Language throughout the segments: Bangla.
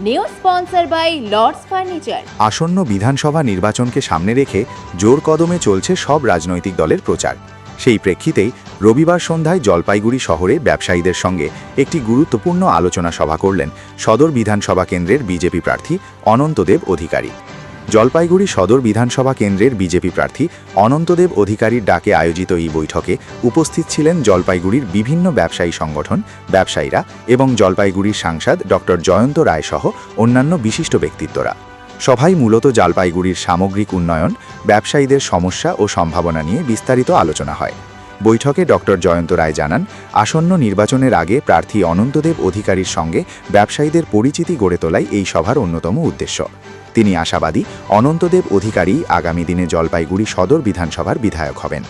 New sponsor by Lords furniture. আসন্ন বিধানসভা নির্বাচনকে সামনে রেখে জোর কদমে চলছে সব রাজনৈতিক দলের প্রচার। সেই প্রেক্ষিতেই রবিবার সন্ধ্যায় জলপাইগুড়ি শহরে ব্যবসায়ীদের সঙ্গে একটি গুরুত্বপূর্ণ আলোচনা সভা করলেন সদর বিধানসভা কেন্দ্রের বিজেপি প্রার্থী অনন্তদেব অধিকারী। জলপাইগুড়ি সদর বিধানসভা কেন্দ্রের বিজেপি প্রার্থী অনন্তদেব অধিকারীর ডাকে আয়োজিত এই বৈঠকে উপস্থিত ছিলেন জলপাইগুড়ির বিভিন্ন ব্যবসায়ী সংগঠন, ব্যবসায়ীরা এবং জলপাইগুড়ির সাংসদ ডক্টর জয়ন্ত রায় সহ অন্যান্য বিশিষ্ট ব্যক্তিত্বরা। সভায় মূলত জলপাইগুড়ির সামগ্রিক উন্নয়ন, ব্যবসায়ীদের সমস্যা ও সম্ভাবনা নিয়ে বিস্তারিত আলোচনা হয়। বৈঠকে ডক্টর জয়ন্ত রায় জানান, আসন্ন নির্বাচনের আগে প্রার্থী অনন্তদেব অধিকারীর সঙ্গে ব্যবসায়ীদের পরিচিতি গড়ে তোলাই এই সভার অন্যতম উদ্দেশ্য। তিনি আশাবাদী অনন্তদেব অধিকারী আগামী দিনে জলপাইগুড়ি সদর বিধানসভার বিধায়ক হবেন।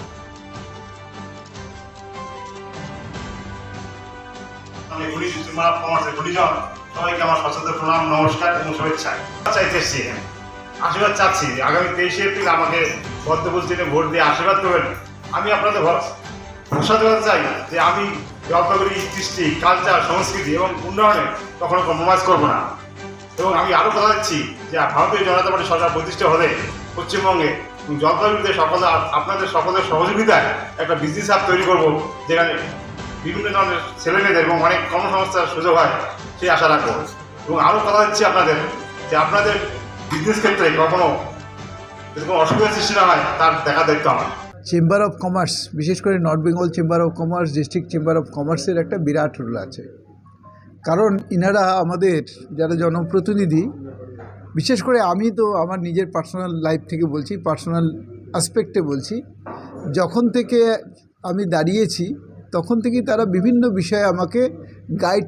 সবাইকে আমার সচেতন প্রণাম, নমস্কার এবং শুভেচ্ছা। চাইতেছি আশীর্বাদ চাচ্ছি আগামী 23 এপ্রিল আমাকে পদ্মফুল দিনে ভোট দিয়ে আশীর্বাদ করবেন। আমি আপনাদের ভরসা দেওয়াতে চাই যে আমি জলপাইগুড়ি কৃষ্টি, কালচার, সংস্কৃতি এবং উন্নয়নে কখনো কম্প্রোমাইজ করবো না। এবং আমি আরও কথা দিচ্ছি যে ভারতীয় জনতা পার্টি সরকার প্রতিষ্ঠা হলে পশ্চিমবঙ্গে জলপাইগুড়িতে আপনাদের সকলের সহযোগিতায় একটা বিজনেস হাব তৈরি করব, যেখানে বিভিন্ন ধরনের ছেলেমেয়েদের এবং অনেক কর্মসংস্থার সুযোগ হয়, সেই আশা রাখবো। এবং আরও কথা দিচ্ছি আপনাদের যে আপনাদের বিজনেস ক্ষেত্রে কখনো যদি কোনো অসুবিধার সৃষ্টি না হয় তার দেখা দায়িত্ব আমার। চেম্বার অফ কমার্স, বিশেষ করে north Bengal chamber of commerce, district chamber of কমার্সের একটা বিরাট রোল আছে। কারণ ইনারা আমাদের যারা জনপ্রতিনিধি, বিশেষ করে আমি তো আমার নিজের পার্সোনাল লাইফ থেকে বলছি, পার্সোনাল অ্যাসপেক্টে বলছি, যখন থেকে আমি দাঁড়িয়েছি তখন থেকেই তারা বিভিন্ন বিষয়ে আমাকে গাইড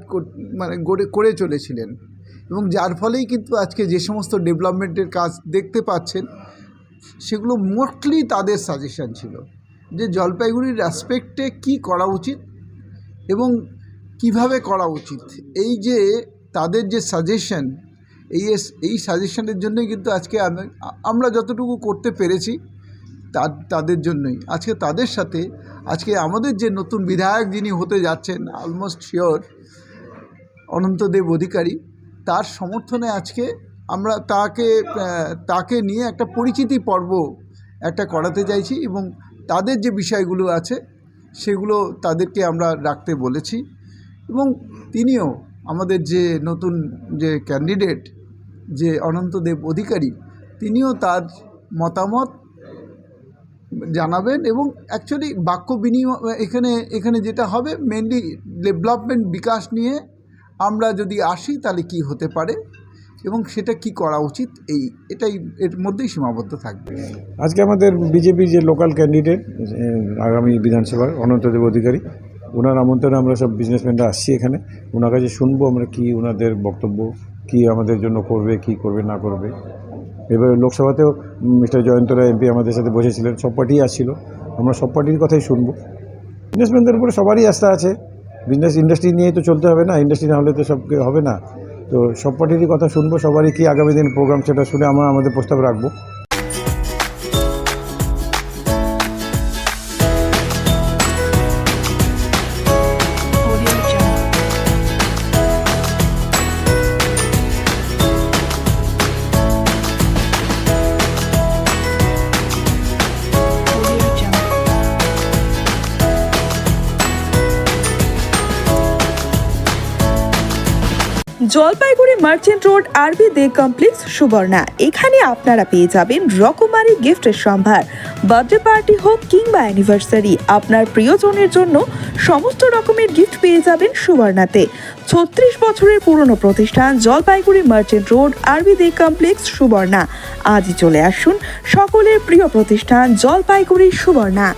করে চলেছিলেন। এবং যার ফলেই কিন্তু আজকে যে সমস্ত ডেভেলপমেন্টের কাজ দেখতে পাচ্ছেন সেগুলো মোস্টলি তাদের সাজেশন ছিল যে জলপাইগুড়ির অ্যাসপেক্টে কি করা উচিত এবং কিভাবে করা উচিত। এই যে তাদের যে সাজেশন, এই সাজেশনের জন্যই কিন্তু আজকে আমরা যতটুকু করতে পেরেছি তাদের জন্যই। আজকে তাদের সাথে আজকে আমাদের যে নতুন বিধায়ক যিনি হতে যাচ্ছেন, অলমোস্ট শিওর অনন্তদেব অধিকারী, তার সমর্থনে আজকে আমরা তাকে নিয়ে একটা পরিচিতি পর্ব একটা করাতে চাইছি এবং তাদের যে বিষয়গুলো আছে সেগুলো তাদেরকে আমরা রাখতে বলেছি। এবং তিনিও আমাদের যে নতুন যে ক্যান্ডিডেট যে অনন্তদেব অধিকারী, তিনিও তার মতামত জানাবেন। এবং অ্যাকচুয়ালি বাক্য বিনিময় এখানে যেটা হবে মেনলি ডেভেলপমেন্ট, বিকাশ নিয়ে আমরা যদি আসি তাহলে কি হতে পারে এবং সেটা কি করা উচিত, এটাই এর মধ্যেই সীমাবদ্ধ থাকবে। আজকে আমাদের বিজেপির যে লোকাল ক্যান্ডিডেট আগামী বিধানসভার অনন্তদেব অধিকারী, ওনার আমন্ত্রণে আমরা সব বিজনেসম্যানরা আসছি এখানে। ওনার কাছে শুনবো আমরা কি ওনাদের বক্তব্য, কি আমাদের জন্য করবে, কি করবে না করবে। এবার লোকসভাতেও মিস্টার জয়ন্ত রায় এমপি আমাদের সাথে বসেছিলেন, সব পার্টি আসছিল, আমরা সব পার্টির কথাই শুনবো। বিজনেসম্যানদের উপরে সবারই আস্থা আছে, বিজনেস ইন্ডাস্ট্রি নিয়েই তো চলতে হবে না, ইন্ডাস্ট্রি না হলে তো সব হবে না। তো সব পার্টিরই কথা শুনবো, সবারই কি আগামী দিন প্রোগ্রাম সেটা শুনে আমরা আমাদের প্রস্তাব রাখবো। জলপাইগুড়ি মার্চেন্ট রোড আরবি দে কমপ্লেক্স সুবর্ণা। এখানে আপনারা পেয়ে যাবেন রকমারি গিফটের সম্ভার। বার্থডে পার্টি হোক কিংবা অ্যানিভার্সারি, আপনার প্রিয়জনের জন্য সমস্ত রকমের গিফট পেয়ে যাবেন সুবর্ণাতে। 36 বছরের পুরনো প্রতিষ্ঠান জলপাইগুড়ি মার্চেন্ট রোড আরবি দে কমপ্লেক্স সুবর্ণা। আজই চলে আসুন সকলের প্রিয় প্রতিষ্ঠান জলপাইগুড়ি সুবর্ণা।